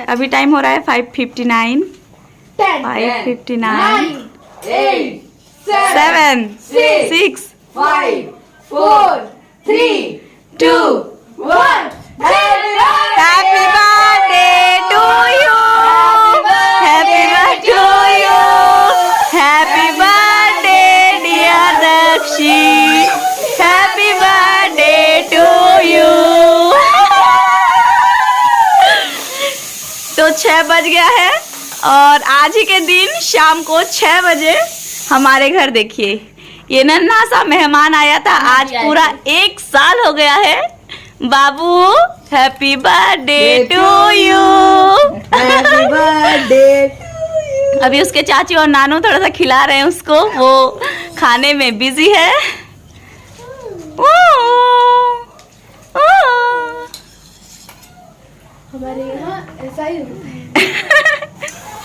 अभी टाइम हो रहा है 5:59। 5:59 7 6 5 4 3 2 1 happy birthday to you, happy birthday to you, happy birthday dear Dakshi, happy birthday to you. तो 6 बज गया है और आज ही के दिन शाम को 6 बजे हमारे घर देखिए ये नन्हा सा मेहमान आया था। आज पूरा 1 साल हो गया है। बाबू happy birthday to you, happy birthday. अभी उसके चाची और नानू थोड़ा सा खिला रहे हैं उसको, वो खाने में बिजी है। हमारे यहाँ ऐसा ही होता है।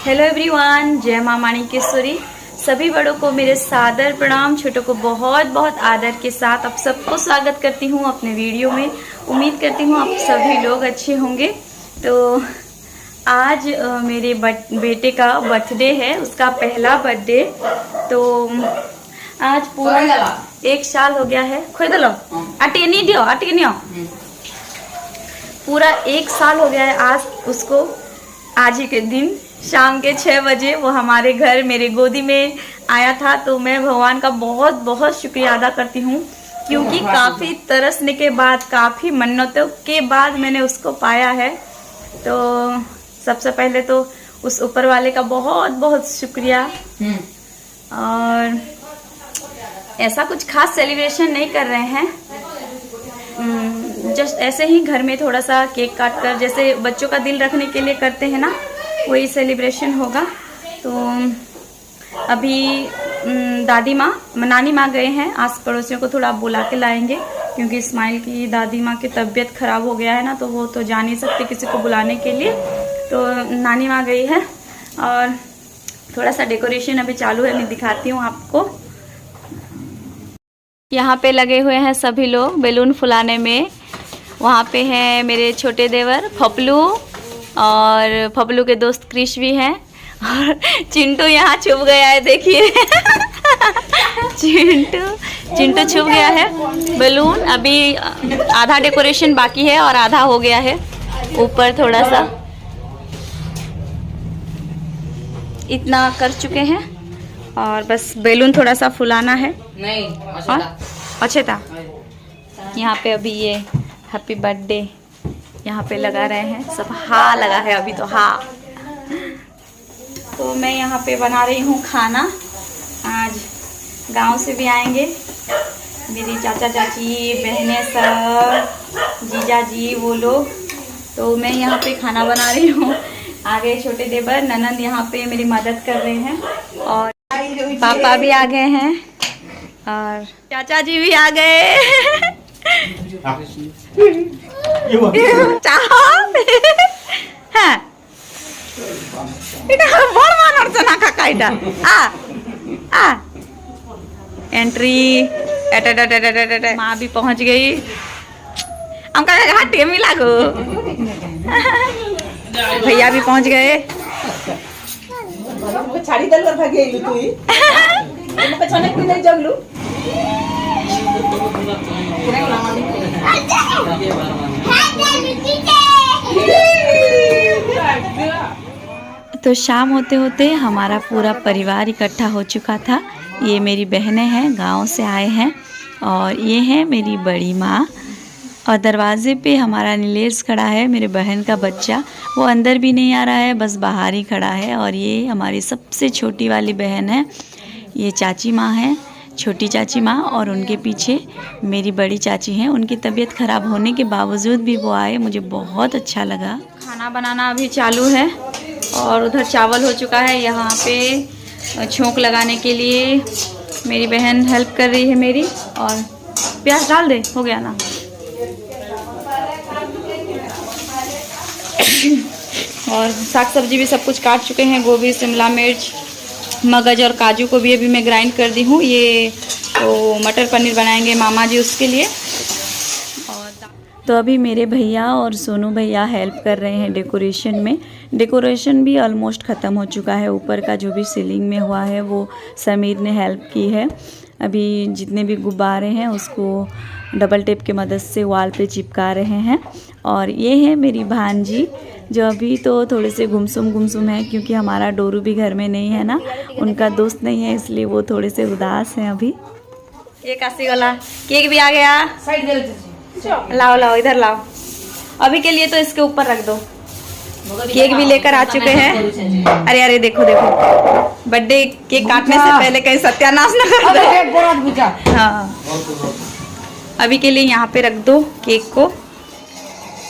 हेलो एवरीवन, जय मां माणिकेश्वरी। सभी बड़ों को मेरे सादर प्रणाम, छोटों को बहुत बहुत आदर के साथ आप सबको स्वागत करती हूँ अपने वीडियो में। उम्मीद करती हूँ आप सभी लोग अच्छे होंगे। तो आज मेरे बेटे का बर्थडे है, उसका पहला बर्थडे। तो आज पूरा 1 साल हो गया है। खोद लो अटेनी दियो, अटेनी पूरा 1 साल हो गया है आज उसको। आज ही के दिन शाम के 6 बजे वो हमारे घर मेरे गोदी में आया था। तो मैं भगवान का बहुत बहुत शुक्रिया अदा करती हूँ, क्योंकि काफ़ी तरसने के बाद, काफ़ी मन्नतों के बाद मैंने उसको पाया है। तो सबसे पहले तो उस ऊपर वाले का बहुत बहुत शुक्रिया। और ऐसा कुछ खास सेलिब्रेशन नहीं कर रहे हैं, जस्ट ऐसे ही घर में थोड़ा सा केक काट कर, जैसे बच्चों का दिल रखने के लिए करते हैं ना, वही सेलिब्रेशन होगा। तो अभी दादी माँ, नानी माँ गए हैं, आस पड़ोसियों को थोड़ा बुला के लाएंगे, क्योंकि इस्माइल की दादी माँ की तबीयत खराब हो गया है ना, तो वो तो जा नहीं सकते किसी को बुलाने के लिए। तो नानी माँ गई है और थोड़ा सा डेकोरेशन अभी चालू है, मैं दिखाती हूँ आपको। यहाँ पे लगे हुए हैं सभी लोग बैलून फुलाने में। वहाँ पे हैं मेरे छोटे देवर फपलू, और फपलू के दोस्त क्रिश भी हैं, और चिंटू यहाँ छुप गया है, देखिए चिंटू छुप गया है। बैलून अभी आधा डेकोरेशन बाकी है और आधा हो गया है। ऊपर थोड़ा सा इतना कर चुके हैं और बस बैलून थोड़ा सा फुलाना है। नहीं अच्छे था। यहाँ पे अभी ये हैप्पी बर्थडे यहाँ पे लगा रहे हैं सब। हाँ लगा है अभी तो। हाँ, तो मैं यहाँ पे बना रही हूँ खाना। आज गांव से भी आएंगे मेरी चाचा चाची, बहनें सब, जीजा जी, वो लोग। तो मैं यहाँ पे खाना बना रही हूँ। आगे छोटे देवर ननंद यहाँ पे मेरी मदद कर रहे हैं, और पापा भी आ गए हैं और चाचा जी भी आ गए। एंट्री माँ भी पहुंच गई। हमका घाटे में लागो। भैया भी पहुंच गए। छाड़ी दल कर भागे तू ही मैं छने कोई नहीं जगलू। तो शाम होते होते हमारा पूरा परिवार इकट्ठा हो चुका था। ये मेरी बहनें हैं, गांव से आए हैं, और ये है मेरी बड़ी माँ। और दरवाजे पे हमारा नीलेश खड़ा है, मेरे बहन का बच्चा। वो अंदर भी नहीं आ रहा है, बस बाहर ही खड़ा है। और ये हमारी सबसे छोटी वाली बहन है, ये चाची माँ है, छोटी चाची माँ। और उनके पीछे मेरी बड़ी चाची हैं। उनकी तबीयत ख़राब होने के बावजूद भी वो आए, मुझे बहुत अच्छा लगा। खाना बनाना अभी चालू है और उधर चावल हो चुका है। यहाँ पे छोंक लगाने के लिए मेरी बहन हेल्प कर रही है मेरी। और प्याज डाल दे, हो गया ना। और साग सब्जी भी सब कुछ काट चुके हैं, गोभी, शिमला मिर्च, मगज और काजू को भी अभी मैं ग्राइंड कर दी हूँ। ये तो मटर पनीर बनाएंगे मामा जी, उसके लिए। और तो अभी मेरे भैया और सोनू भैया हेल्प कर रहे हैं डेकोरेशन में। डेकोरेशन भी ऑलमोस्ट ख़त्म हो चुका है। ऊपर का जो भी सीलिंग में हुआ है वो समीर ने हेल्प की है। अभी जितने भी गुब्बारे हैं उसको डबल टेप के मदद से वॉल पे चिपका रहे हैं। और ये है मेरी भांजी जो अभी तो थोड़े से गुमसुम है, क्योंकि हमारा डोरू भी घर में नहीं है ना, उनका दोस्त नहीं है, इसलिए वो थोड़े से उदास हैं अभी। ये काशी वाला केक भी आ गया। लाओ लाओ इधर लाओ। अभी के लिए तो इसके ऊपर रख दो। केक भी लेकर आ चुके हैं। अरे अरे देखो देखो, बर्थडे केक काटने से पहले कहीं सत्यानाश न कर दो। हाँ, अभी के लिए यहाँ पे रख दो केक को।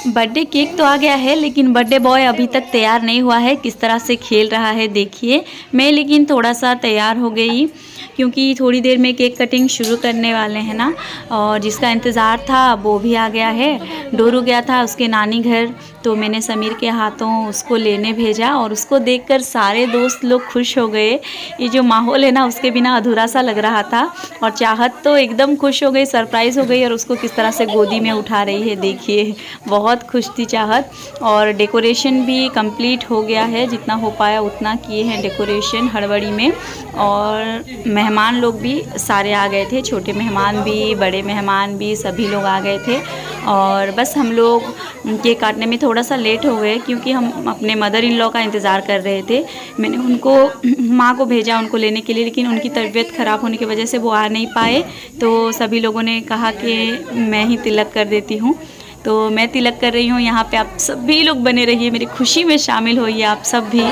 बर्थडे केक तो आ गया है, लेकिन बर्थडे बॉय अभी तक तैयार नहीं हुआ है। किस तरह से खेल रहा है देखिए। मैं लेकिन थोड़ा सा तैयार हो गई, क्योंकि थोड़ी देर में केक कटिंग शुरू करने वाले हैं ना। और जिसका इंतज़ार था वो भी आ गया है। डोरू गया था उसके नानी घर, तो मैंने समीर के हाथों उसको लेने भेजा और उसको देखकर सारे दोस्त लोग खुश हो गए। ये जो माहौल है ना, उसके बिना अधूरा सा लग रहा था। और चाहत तो एकदम खुश हो गई, सरप्राइज़ हो गई, और उसको किस तरह से गोदी में उठा रही है देखिए। बहुत खुश थी चाहत। और डेकोरेशन भी कंप्लीट हो गया है, जितना हो पाया उतना किए हैं डेकोरेशन हड़बड़ी में। और मेहमान लोग भी सारे आ गए थे, छोटे मेहमान भी बड़े मेहमान भी, सभी लोग आ गए थे। और बस हम लोग केक काटने में थोड़ा सा लेट हो गए, क्योंकि हम अपने मदर इन लॉ का इंतज़ार कर रहे थे। मैंने उनको माँ को भेजा उनको लेने के लिए, लेकिन उनकी तबीयत ख़राब होने की वजह से वो आ नहीं पाए। तो सभी लोगों ने कहा कि मैं ही तिलक कर देती हूँ, तो मैं तिलक कर रही हूँ। यहाँ पे आप सभी लोग बने रहिए, मेरी खुशी में शामिल होइए आप सब भी।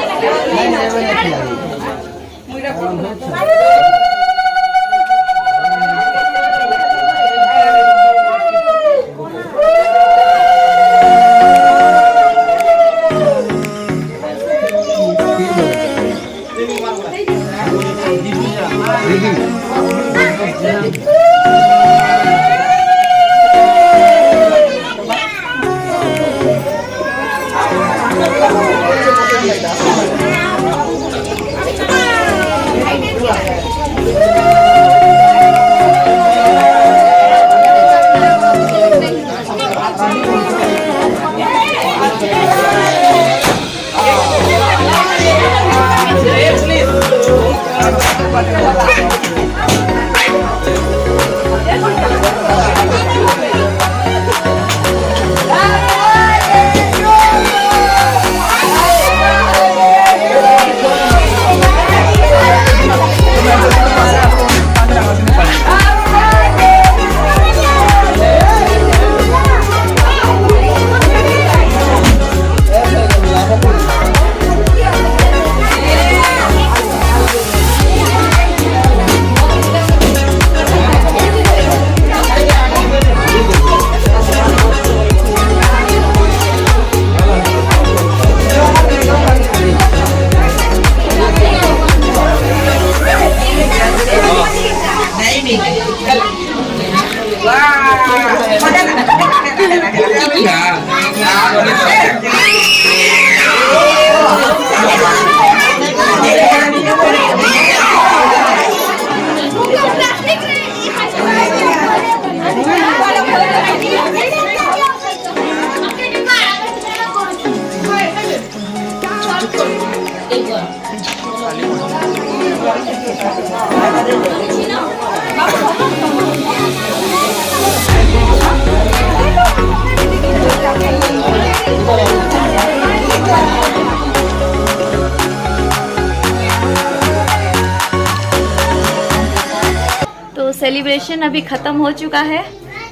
तो सेलिब्रेशन अभी ख़त्म हो चुका है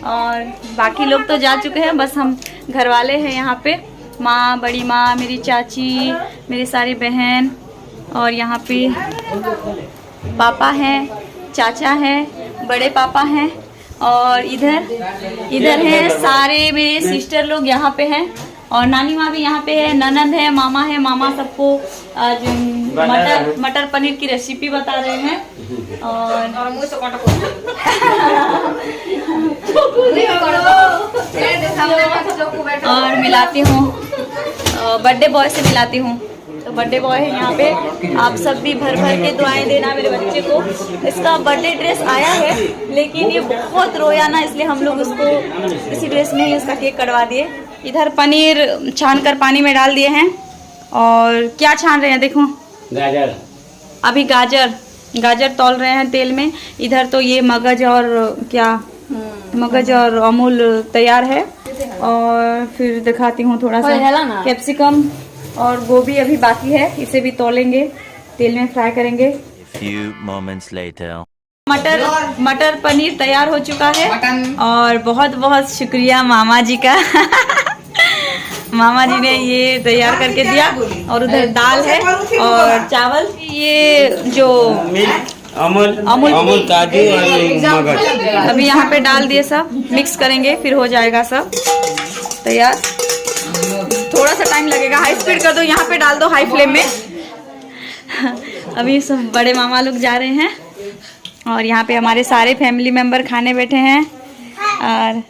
और बाकी लोग तो जा चुके हैं, बस हम घर वाले हैं यहाँ पे। माँ, बड़ी माँ, मेरी चाची, मेरी सारी बहन, और यहाँ पे पापा हैं, चाचा हैं, बड़े पापा हैं, और इधर हैं सारे मेरे सिस्टर लोग यहाँ पे हैं, और नानी माँ भी यहाँ पे है, ननद है, मामा सबको आज मटर पनीर की रेसिपी बता रहे हैं। और मिलाती हूँ, बर्थडे बॉय से मिलाती हूँ। तो बर्थडे बॉय है यहाँ पे। आप सब भी भर भर के दुआएं देना मेरे बच्चे को। इसका बर्थडे ड्रेस आया है लेकिन ये बहुत रोया ना, इसलिए हम लोग उसको इसी ड्रेस में ही उसका केक कटवा दिए। इधर पनीर छान कर पानी में डाल दिए हैं। और क्या छान रहे हैं देखो, गाजर। अभी गाजर तौल रहे हैं तेल में। इधर तो ये मगज और क्या मगज और अमूल तैयार है। और फिर दिखाती हूँ थोड़ा सा कैप्सिकम और गोभी अभी बाकी है, इसे भी तौलेंगे, तेल में फ्राई करेंगे। Few moments later. मटर पनीर तैयार हो चुका है। और बहुत बहुत शुक्रिया मामा जी का मामा जी ने ये तैयार करके दिया। और उधर दाल है और चावल। ये जो अमूल काजू और मगज अभी यहाँ पे डाल दिए, सब मिक्स करेंगे, फिर हो जाएगा सब तैयार। थोड़ा सा टाइम लगेगा, हाई स्पीड कर दो, यहाँ पे डाल दो हाई फ्लेम में। अभी सब बड़े मामा लोग जा रहे हैं और यहाँ पे हमारे सारे फैमिली मेंबर खाने बैठे हैं। और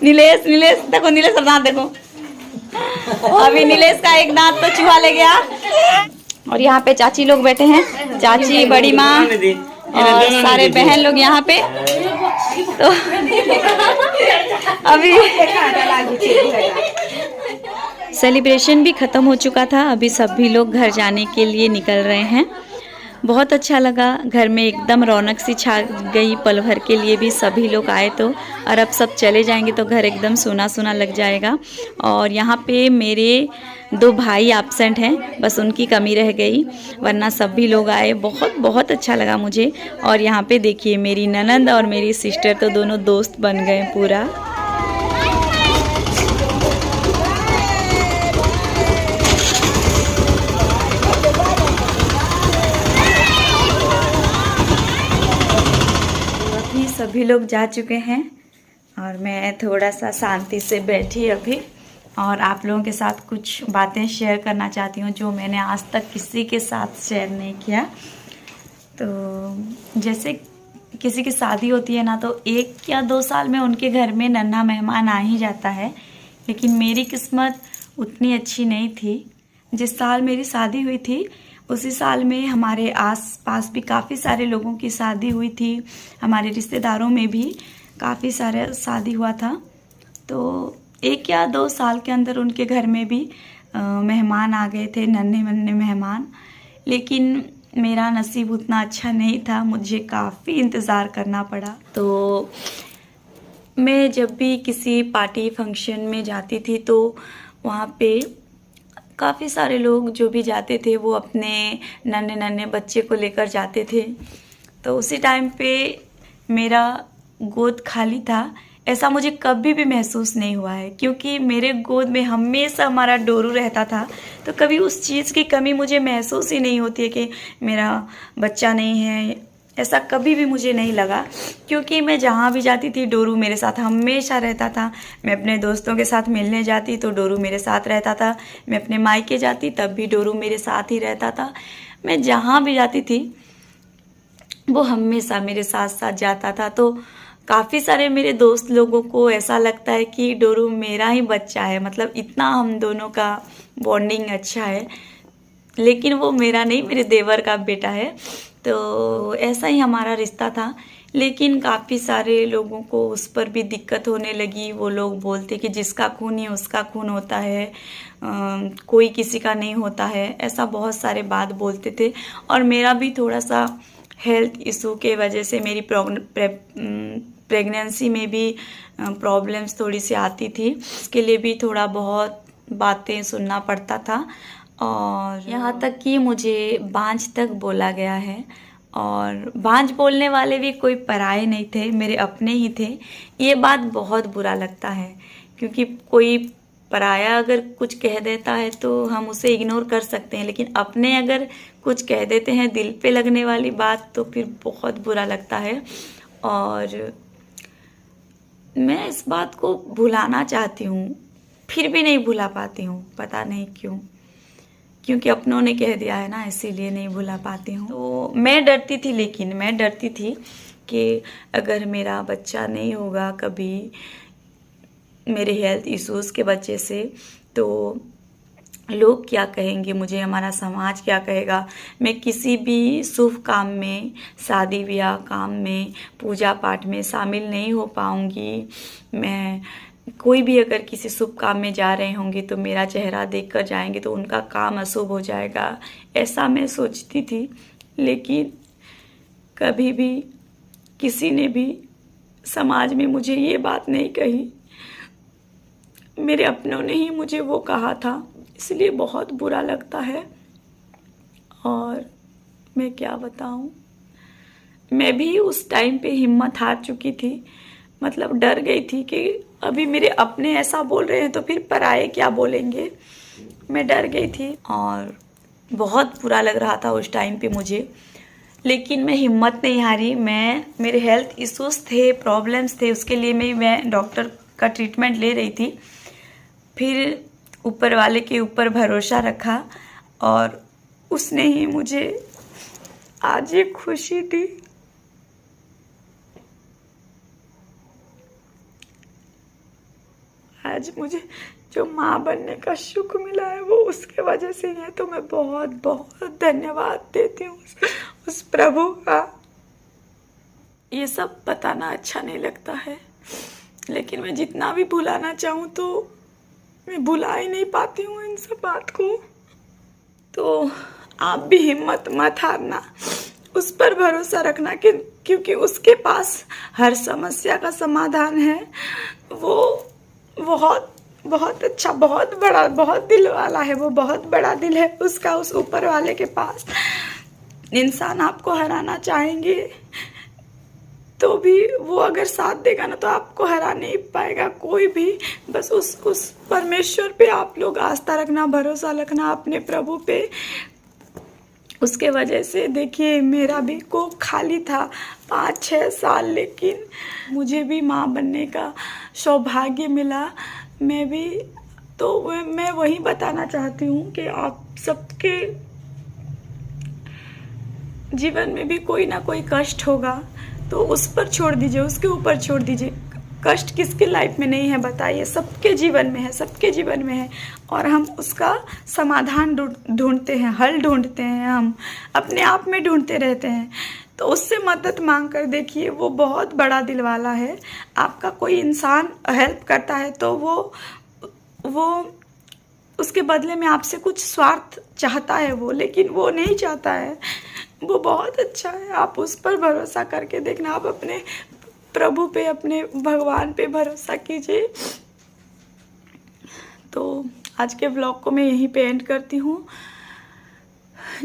नीलेश देखो, नीलेश का दांत देखो। अभी नीलेश का एक दांत तो चूहा ले गया। और यहाँ पे चाची लोग बैठे हैं, चाची, बड़ी माँ और सारे बहन लोग यहाँ पे। तो अभी सेलिब्रेशन भी ख़त्म हो चुका था। अभी सभी लोग घर जाने के लिए निकल रहे हैं। बहुत अच्छा लगा, घर में एकदम रौनक सी छा गई। पल भर के लिए भी सभी लोग आए तो, और अब सब चले जाएंगे तो घर एकदम सूना सूना लग जाएगा। और यहाँ पे मेरे 2 भाई एब्सेंट हैं, बस उनकी कमी रह गई, वरना सभी लोग आए। बहुत बहुत अच्छा लगा मुझे। और यहाँ पे देखिए मेरी ननंद और मेरी सिस्टर तो दोनों दोस्त बन गए पूरा। सभी लोग जा चुके हैं और मैं थोड़ा सा शांति से बैठी अभी, और आप लोगों के साथ कुछ बातें शेयर करना चाहती हूँ जो मैंने आज तक किसी के साथ शेयर नहीं किया। तो जैसे किसी की शादी होती है ना, तो 1 या 2 साल में उनके घर में नन्हा मेहमान आ ही जाता है। लेकिन मेरी किस्मत उतनी अच्छी नहीं थी। जिस साल मेरी शादी हुई थी उसी साल में हमारे आस पास भी काफ़ी सारे लोगों की शादी हुई थी। हमारे रिश्तेदारों में भी काफ़ी सारे शादी हुआ था। तो 1 या 2 साल के अंदर उनके घर में भी मेहमान आ गए थे, नन्हे मुन्ने मेहमान। लेकिन मेरा नसीब उतना अच्छा नहीं था, मुझे काफ़ी इंतज़ार करना पड़ा। तो मैं जब भी किसी पार्टी फंक्शन में जाती थी तो वहाँ पे काफ़ी सारे लोग जो भी जाते थे वो अपने नन्हे नन्हे बच्चे को लेकर जाते थे। तो उसी टाइम पे मेरा गोद खाली था, ऐसा मुझे कभी भी महसूस नहीं हुआ है, क्योंकि मेरे गोद में हमेशा हमारा डोरू रहता था। तो कभी उस चीज़ की कमी मुझे महसूस ही नहीं होती है कि मेरा बच्चा नहीं है, ऐसा कभी भी मुझे नहीं लगा। क्योंकि मैं जहाँ भी जाती थी डोरू मेरे साथ हमेशा रहता था। मैं अपने दोस्तों के साथ मिलने जाती तो डोरू मेरे साथ रहता था। मैं अपने मायके जाती तब भी डोरू मेरे साथ ही रहता था। मैं जहाँ भी जाती थी वो हमेशा मेरे साथ साथ जाता था। तो काफ़ी सारे मेरे दोस्त लोगों को ऐसा लगता है कि डोरू मेरा ही बच्चा है, मतलब इतना हम दोनों का बॉन्डिंग अच्छा है। लेकिन वो मेरा नहीं, मेरे देवर का बेटा है। तो ऐसा ही हमारा रिश्ता था। लेकिन काफ़ी सारे लोगों को उस पर भी दिक्कत होने लगी। वो लोग बोलते कि जिसका खून ही उसका खून होता है, कोई किसी का नहीं होता है, ऐसा बहुत सारे बात बोलते थे। और मेरा भी थोड़ा सा हेल्थ इशू के वजह से मेरी प्रेगनेंसी में भी प्रॉब्लम्स थोड़ी सी आती थी, उसके लिए भी थोड़ा बहुत बातें सुनना पड़ता था। और यहाँ तक कि मुझे बांझ तक बोला गया है। और बांझ बोलने वाले भी कोई पराये नहीं थे, मेरे अपने ही थे। ये बात बहुत बुरा लगता है, क्योंकि कोई पराया अगर कुछ कह देता है तो हम उसे इग्नोर कर सकते हैं, लेकिन अपने अगर कुछ कह देते हैं दिल पे लगने वाली बात तो फिर बहुत बुरा लगता है। और मैं इस बात को भुलाना चाहती हूँ, फिर भी नहीं भुला पाती हूँ, पता नहीं क्यों, क्योंकि अपनों ने कह दिया है ना, इसीलिए नहीं भुला पाती हूँ। तो मैं डरती थी, लेकिन मैं डरती थी कि अगर मेरा बच्चा नहीं होगा कभी मेरे हेल्थ इश्यूज़ के वजह से, तो लोग क्या कहेंगे मुझे, हमारा समाज क्या कहेगा। मैं किसी भी शुभ काम में, शादी ब्याह काम में, पूजा पाठ में शामिल नहीं हो पाऊंगी। मैं कोई भी अगर किसी शुभ काम में जा रहे होंगे तो मेरा चेहरा देखकर जाएंगे तो उनका काम अशुभ हो जाएगा, ऐसा मैं सोचती थी। लेकिन कभी भी किसी ने भी समाज में मुझे ये बात नहीं कही, मेरे अपनों ने ही मुझे वो कहा था, इसलिए बहुत बुरा लगता है। और मैं क्या बताऊं, मैं भी उस टाइम पे हिम्मत हार चुकी थी, मतलब डर गई थी कि अभी मेरे अपने ऐसा बोल रहे हैं तो फिर पराये क्या बोलेंगे। मैं डर गई थी और बहुत बुरा लग रहा था उस टाइम पे मुझे, लेकिन मैं हिम्मत नहीं हारी। मेरे हेल्थ इश्यूज थे, प्रॉब्लम्स थे, उसके लिए मैं डॉक्टर का ट्रीटमेंट ले रही थी। फिर ऊपर वाले के ऊपर भरोसा रखा और उसने ही मुझे आज ये खुशी दी। आज मुझे जो माँ बनने का सुख मिला है वो उसके वजह से ही है, तो मैं बहुत बहुत धन्यवाद देती हूँ उस प्रभु का। ये सब बताना अच्छा नहीं लगता है, लेकिन मैं जितना भी भुलाना चाहूँ तो मैं भुला ही नहीं पाती हूँ इन सब बात को। तो आप भी हिम्मत मत हारना, उस पर भरोसा रखना कि क्योंकि उसके पास हर समस्या का समाधान है। वो बहुत बहुत अच्छा, बहुत बड़ा, बहुत दिल वाला है, वो बहुत बड़ा दिल है उसका, उस ऊपर वाले के पास। इंसान आपको हराना चाहेंगे तो भी वो अगर साथ देगा ना तो आपको हरा नहीं पाएगा कोई भी। बस उस परमेश्वर पे आप लोग आस्था रखना, भरोसा रखना अपने प्रभु पे। उसके वजह से देखिए मेरा भी को खाली था 5-6 साल, लेकिन मुझे भी माँ बनने का सौभाग्य मिला। मैं वही बताना चाहती हूँ कि आप सबके जीवन में भी कोई ना कोई कष्ट होगा तो उस पर छोड़ दीजिए, उसके ऊपर छोड़ दीजिए। कष्ट किसके लाइफ में नहीं है बताइए, सबके जीवन में है, सबके जीवन में है। और हम उसका समाधान ढूंढते हैं, हल ढूंढते हैं, हम अपने आप में ढूंढते रहते हैं। तो उससे मदद मांग कर देखिए, वो बहुत बड़ा दिल वाला है। आपका कोई इंसान हेल्प करता है तो वो उसके बदले में आपसे कुछ स्वार्थ चाहता है वो, लेकिन वो नहीं चाहता है, वो बहुत अच्छा है। आप उस पर भरोसा करके देखना, आप अपने प्रभु पे, अपने भगवान पे भरोसा कीजिए। तो आज के ब्लॉग को मैं यहीं पे एंड करती हूँ।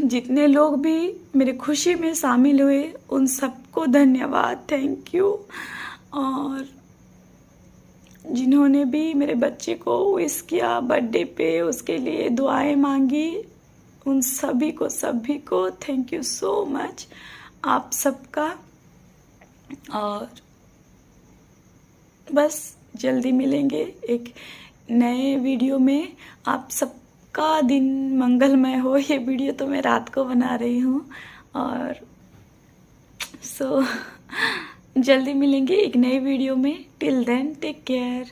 जितने लोग भी मेरे खुशी में शामिल हुए उन सबको धन्यवाद, थैंक यू। और जिन्होंने भी मेरे बच्चे को विश किया बर्थडे पे, उसके लिए दुआएं मांगी, उन सभी को थैंक यू सो मच आप सबका। और बस जल्दी मिलेंगे एक नए वीडियो में। आप सबका दिन मंगलमय हो। ये वीडियो तो मैं रात को बना रही हूँ। और जल्दी मिलेंगे एक नए वीडियो में। Till then take care.